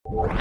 What's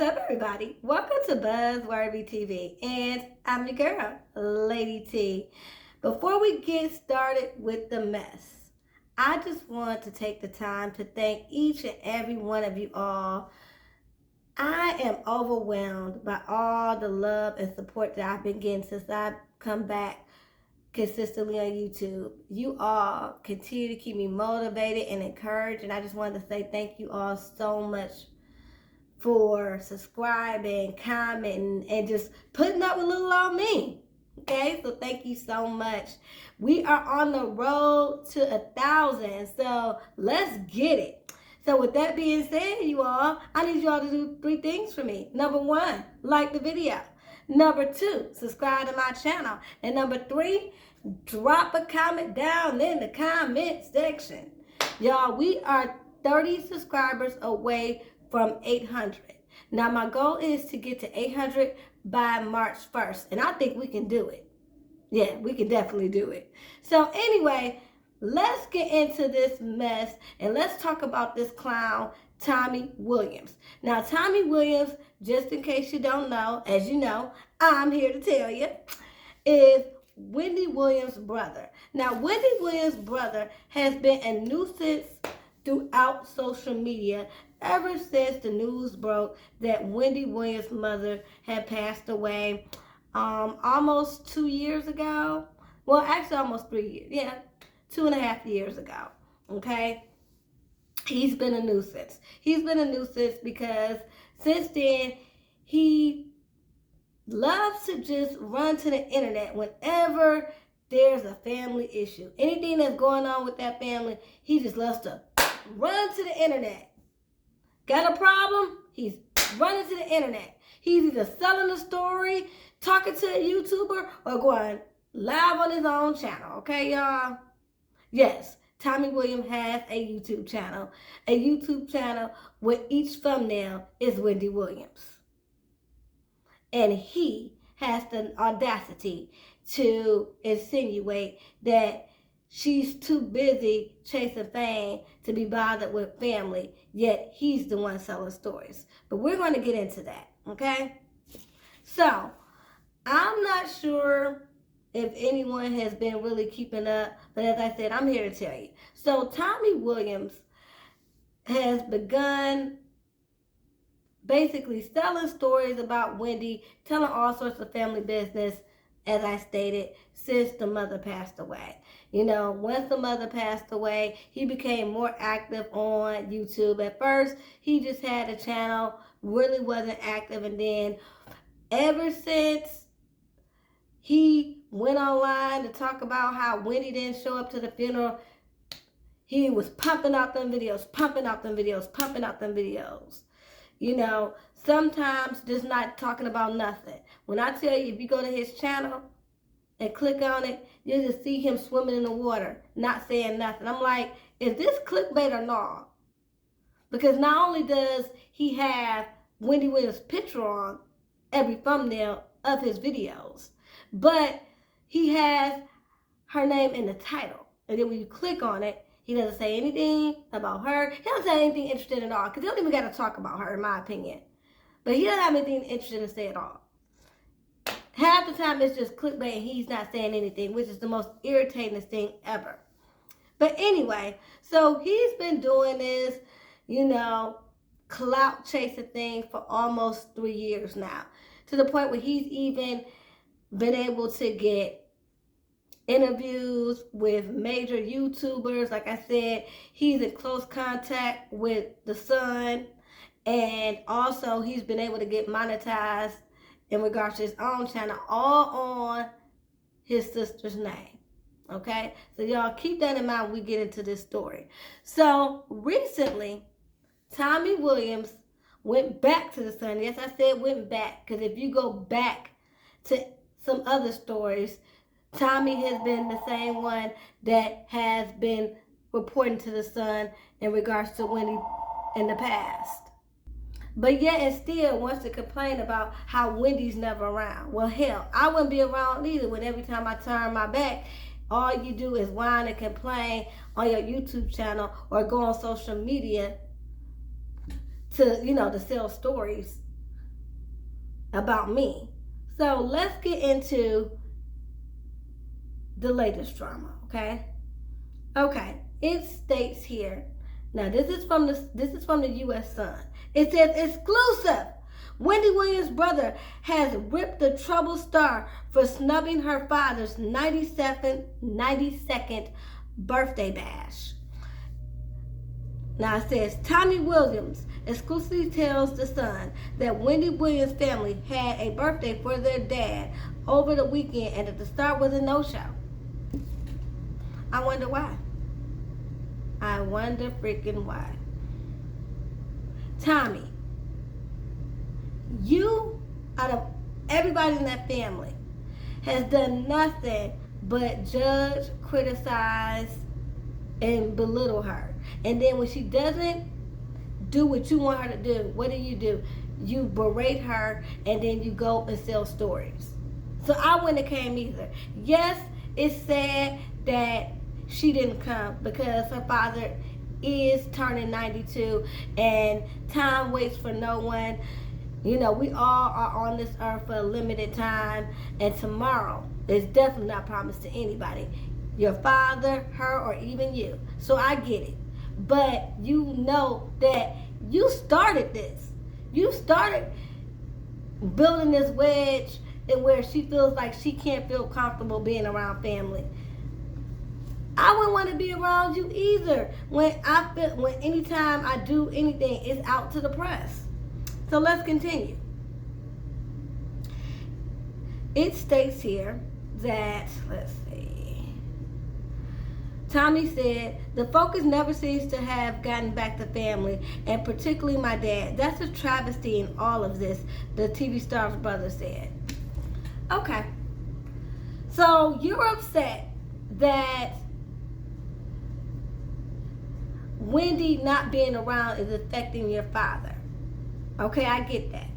up, everybody? Welcome to Buzzworthy TV, and I'm your girl, Lady T. Before we get started with the mess, I just want to take the time to thank each and every one of you all. I am overwhelmed by all the love and support that I've been getting since I've come back consistently on YouTube. You all continue to keep me motivated and encouraged, and I just wanted to say thank you all so much for subscribing, commenting, and just putting up with little old me. Okay, so thank you so much. We are on the road to 1,000, so let's get it. So with that being said, you all, I need you all to do 3 things for me. Number 1, like the video. Number 2, subscribe to my channel. And number 3, drop a comment down in the comment section. Y'all, we are 30 subscribers away from 800. Now my goal is to get to 800 by March 1st, and I think we can do it. Yeah, we can definitely do it. So anyway, let's get into this mess and let's talk about this clown, Tommy Williams. Now Tommy Williams, just in case you don't know, as you know, I'm here to tell you, is Wendy Williams' brother. Now Wendy Williams' brother has been a nuisance throughout social media ever since the news broke that Wendy Williams' mother had passed away almost 2 years ago. Well, actually almost 3 years. Yeah, 2.5 years ago. Okay? He's been a nuisance. He's been a nuisance because since then, he loves to just run to the internet whenever there's a family issue. Anything that's going on with that family, he just loves to run to the internet. Got a problem? He's running to the internet. He's either selling a story, talking to a YouTuber, or going live on his own channel. Okay, y'all? Yes, Tommy Williams has a YouTube channel. A YouTube channel where each thumbnail is Wendy Williams. And he has the audacity to insinuate that she's too busy chasing fame to be bothered with family, yet he's the one selling stories. But we're going to get into that, okay? So, I'm not sure if anyone has been really keeping up, but as I said, I'm here to tell you. So, Tommy Williams has begun basically selling stories about Wendy, telling all sorts of family business, as I stated, since the mother passed away. You know, once the mother passed away, he became more active on YouTube. At first, he just had a channel, really wasn't active, and then ever since he went online to talk about how Wendy didn't show up to the funeral, he was pumping out them videos, pumping out them videos, pumping out them videos. You know, sometimes just not talking about nothing. When I tell you, if you go to his channel and click on it, you'll just see him swimming in the water, not saying nothing. I'm like, is this clickbait or not? Because not only does he have Wendy Williams' picture on every thumbnail of his videos, but he has her name in the title. And then when you click on it, he doesn't say anything about her. He doesn't say anything interesting at all, because he don't even got to talk about her, in my opinion. But he doesn't have anything interesting to say at all. Half the time it's just clickbait and he's not saying anything, which is the most irritating thing ever. But anyway, so he's been doing this, you know, clout chasing thing for almost 3 years now. To the point where he's even been able to get interviews with major YouTubers. Like I said, he's in close contact with the son. And also he's been able to get monetized in regards to his own channel, all on his sister's name. Okay? So y'all keep that in mind when we get into this story. So recently, Tommy Williams went back to the son. Yes, I said went back, because if you go back to some other stories, Tommy has been the same one that has been reporting to the son in regards to Wendy in the past. But yet and still wants to complain about how Wendy's never around. Well, hell, I wouldn't be around either when every time I turn my back, all you do is whine and complain on your YouTube channel or go on social media to sell stories about me. So let's get into the latest drama, okay? Okay, it states here. Now this is from the U.S. Sun. It says exclusive. Wendy Williams' brother has ripped the troubled star for snubbing her father's 92nd birthday bash. Now it says Tommy Williams exclusively tells the Sun that Wendy Williams' family had a birthday for their dad over the weekend and that the star was a no-show. I wonder why. I wonder freaking why. Tommy, you, out of everybody in that family, has done nothing but judge, criticize, and belittle her. And then when she doesn't do what you want her to do, what do? You berate her, and then you go and sell stories. So I wouldn't have came either. Yes, it's sad that she didn't come because her father is turning 92 and time waits for no one. We all are on this earth for a limited time, and tomorrow is definitely not promised to anybody. Your father, her, or even you. So I get it. But you know that you started this. You started building this wedge and where she feels like she can't feel comfortable being around family. I wouldn't want to be around you either. When anytime I do anything, it's out to the press. So let's continue. It states here that, let's see, Tommy said, the focus never seems to have gotten back to family, and particularly my dad. That's a travesty in all of this, the TV star's brother said. Okay. So you're upset that Wendy not being around is affecting your father. Okay, I get that.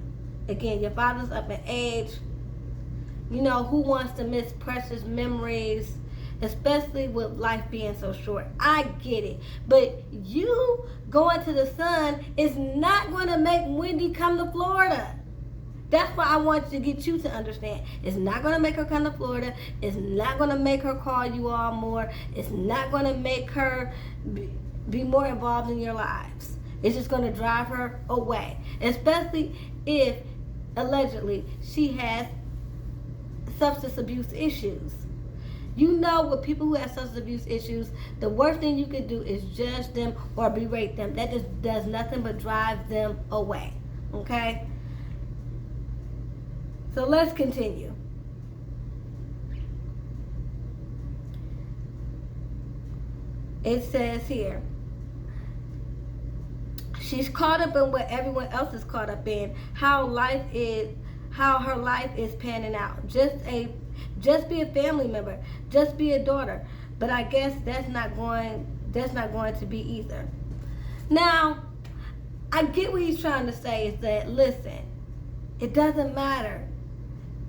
Again, your father's up in age. Who wants to miss precious memories, especially with life being so short? I get it. But you going to the Sun is not going to make Wendy come to Florida. That's what I want to get you to understand. It's not going to make her come to Florida. It's not going to make her call you all more. It's not going to make her be more involved in your lives. It's just going to drive her away, especially if allegedly she has substance abuse issues. With people who have substance abuse issues, the worst thing you can do is judge them or berate them. That just does nothing but drive them away. Okay? So let's continue. It says here, she's caught up in what everyone else is caught up in, how her life is panning out. Just be a family member, just be a daughter. But I guess that's not going to be either. Now, I get what he's trying to say is that, listen, it doesn't matter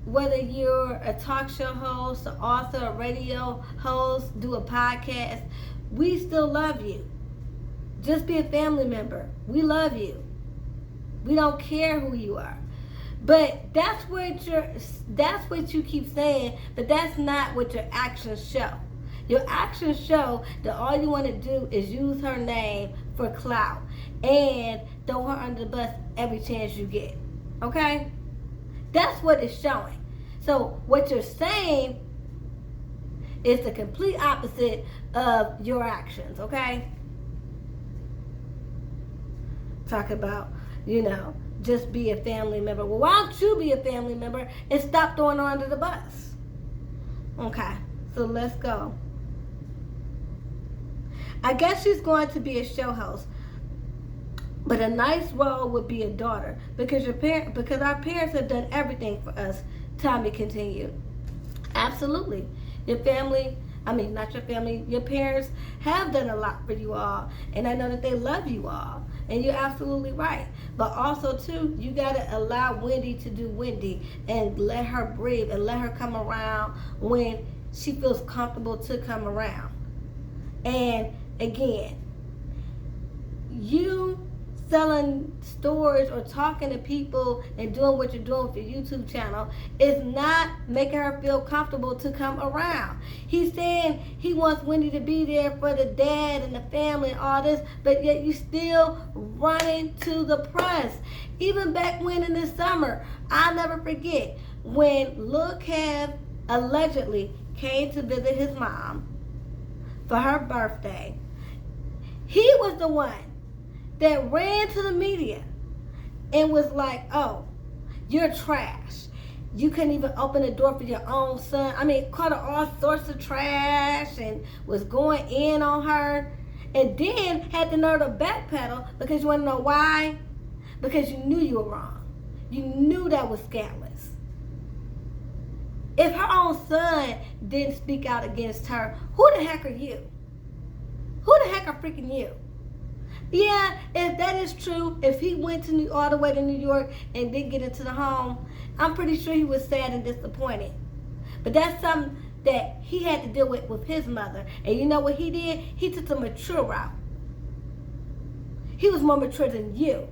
whether you're a talk show host, an author, a radio host, do a podcast. We still love you. Just be a family member. We love you. We don't care who you are. But that's what you keep saying, but that's not what your actions show. Your actions show that all you want to do is use her name for clout and throw her under the bus every chance you get. Okay? That's what it's showing. So what you're saying is the complete opposite of your actions, okay? Talk about, just be a family member. Well, why don't you be a family member and stop throwing her under the bus? Okay, so let's go. I guess she's going to be a show host. But a nice role would be a daughter, because our parents have done everything for us. Tommy continued. Absolutely. Your family, I mean, not your family, your parents have done a lot for you all. And I know that they love you all. And you're absolutely right. But also, too, you got to allow Wendy to do Wendy and let her breathe and let her come around when she feels comfortable to come around. And again, you selling stores or talking to people and doing what you're doing for your YouTube channel is not making her feel comfortable to come around. He's saying he wants Wendy to be there for the dad and the family and all this, but yet you still running to the press. Even back when in the summer, I'll never forget when Lil Kev allegedly came to visit his mom for her birthday. He was the one that ran to the media and was like, oh, you're trash. You couldn't even open the door for your own son. I mean, called her all sorts of trash and was going in on her. And then had the nerve to backpedal because you want to know why? Because you knew you were wrong. You knew that was scandalous. If her own son didn't speak out against her, who the heck are you? Who the heck are freaking you? Yeah, if that is true, if he went to all the way to New York and didn't get into the home, I'm pretty sure he was sad and disappointed. But that's something that he had to deal with his mother. And you know what he did? He took the mature route. He was more mature than you.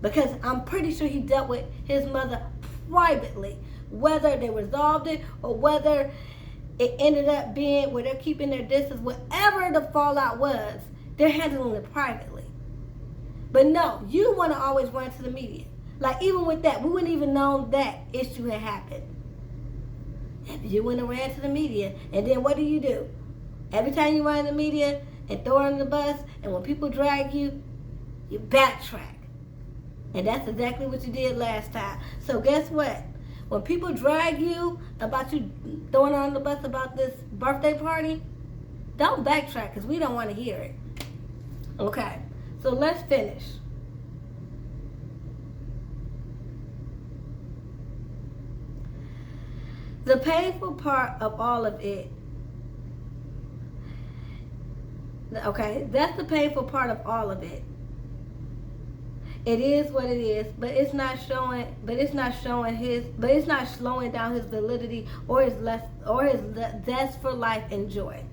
Because I'm pretty sure he dealt with his mother privately. Whether they resolved it or whether it ended up being where they're keeping their distance, whatever the fallout was, they're handling it privately. But no, you want to always run to the media. Like even with that, we wouldn't even known that issue had happened. If you went and ran to the media, and then what do? Every time you run in the media and throw her under the bus, and when people drag you, you backtrack. And that's exactly what you did last time. So guess what? When people drag you about you throwing her under the bus about this birthday party, don't backtrack because we don't want to hear it. Okay, so let's finish. The painful part of all of it, okay, that's the painful part of all of it. It is what it is, but it's not slowing down his validity or his zest for life and joy.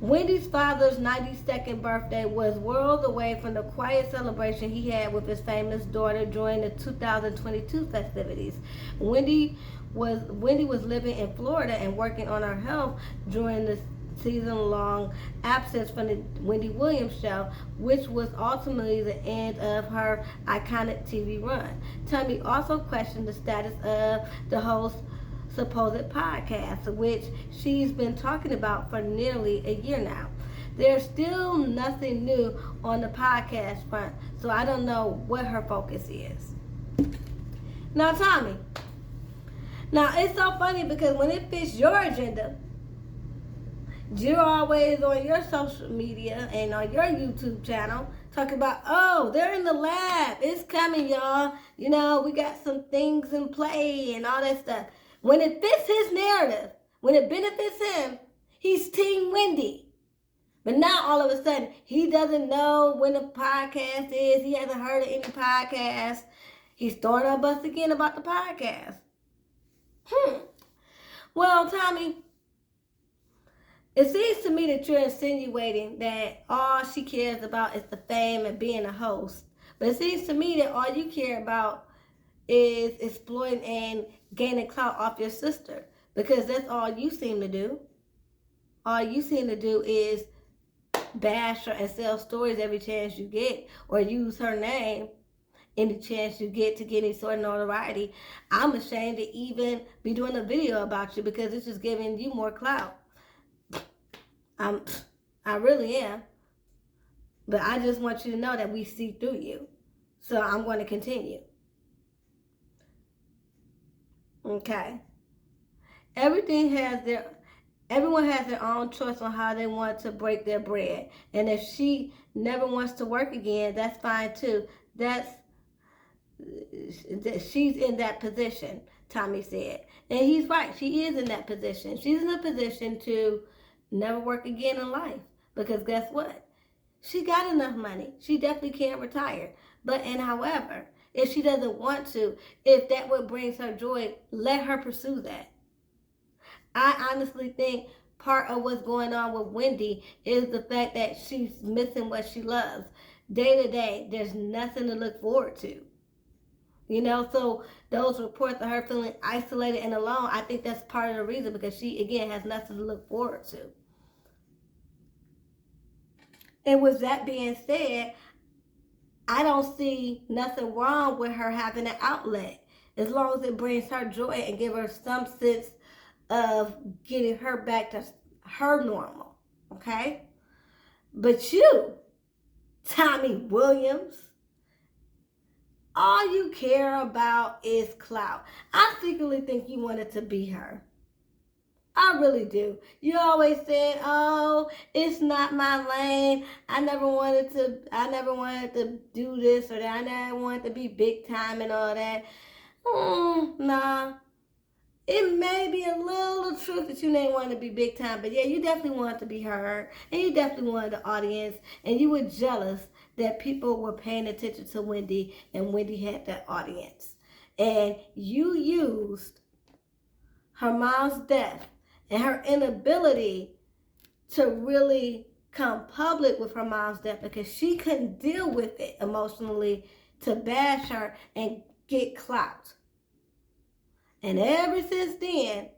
Wendy's father's 92nd birthday was worlds away from the quiet celebration he had with his famous daughter during the 2022 festivities. Wendy was living in Florida and working on her health during the season-long absence from the Wendy Williams show, which was ultimately the end of her iconic TV run. Tommy also questioned the status of the host's supposed podcast, which she's been talking about for nearly a year now. There's still nothing new on the podcast front, so I don't know what her focus is. Now, Tommy, it's so funny because when it fits your agenda, you're always on your social media and on your YouTube channel talking about, oh, they're in the lab. It's coming, y'all. You know, we got some things in play and all that stuff. When it fits his narrative, when it benefits him, he's Team Wendy. But now all of a sudden, he doesn't know when the podcast is. He hasn't heard of any podcast. He's throwing a bus again about the podcast. Well, Tommy, it seems to me that you're insinuating that all she cares about is the fame and being a host. But it seems to me that all you care about is exploiting and gaining clout off your sister, because that's all you seem to do. All you seem to do is bash her and sell stories every chance you get, or use her name any chance you get to get any sort of notoriety. I'm ashamed to even be doing a video about you because it's just giving you more clout. I really am. But I just want you to know that we see through you. So I'm going to continue. Okay. Everything has Everyone has their own choice on how they want to break their bread. And if she never wants to work again, that's fine too. That's she's in that position, Tommy said. And he's right. She is in that position. She's in a position to never work again in life. Because guess what? She got enough money. She definitely can't retire. But, and however, if she doesn't want to, if that what brings her joy, let her pursue that. I honestly think part of what's going on with Wendy is the fact that she's missing what she loves. Day to day, there's nothing to look forward to. You know, so those reports of her feeling isolated and alone, I think that's part of the reason, because she, again, has nothing to look forward to. And with that being said, I don't see nothing wrong with her having an outlet, as long as it brings her joy and give her some sense of getting her back to her normal, okay? But you, Tommy Williams, all you care about is clout. I secretly think you wanted to be her. I really do. You always said, "Oh, it's not my lane. I never wanted to do this or that. I never wanted to be big time and all that." Nah. It may be a little truth that you didn't want to be big time, but yeah, you definitely wanted to be heard, and you definitely wanted the audience, and you were jealous that people were paying attention to Wendy, and Wendy had that audience. And you used her mom's death and her inability to really come public with her mom's death, because she couldn't deal with it emotionally, to bash her and get clout. And ever since then,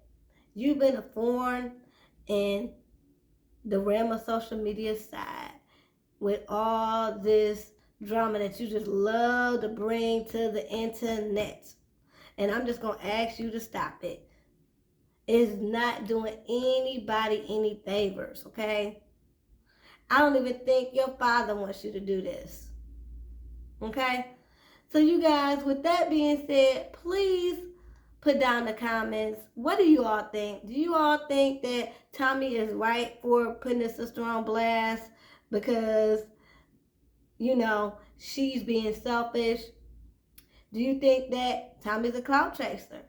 you've been a thorn in the realm of social media side, with all this drama that you just love to bring to the internet. And I'm just going to ask you to stop it. It's not doing anybody any favors, okay? I don't even think your father wants you to do this, okay? So you guys, with that being said, please put down in the comments, what do you all think? Do you all think that Tommy is right for putting his sister on blast because, you know, she's being selfish? Do you think that Tommy's a clout chaser?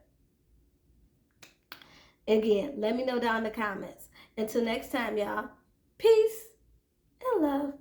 Again, let me know down in the comments. Until next time, y'all, peace and love.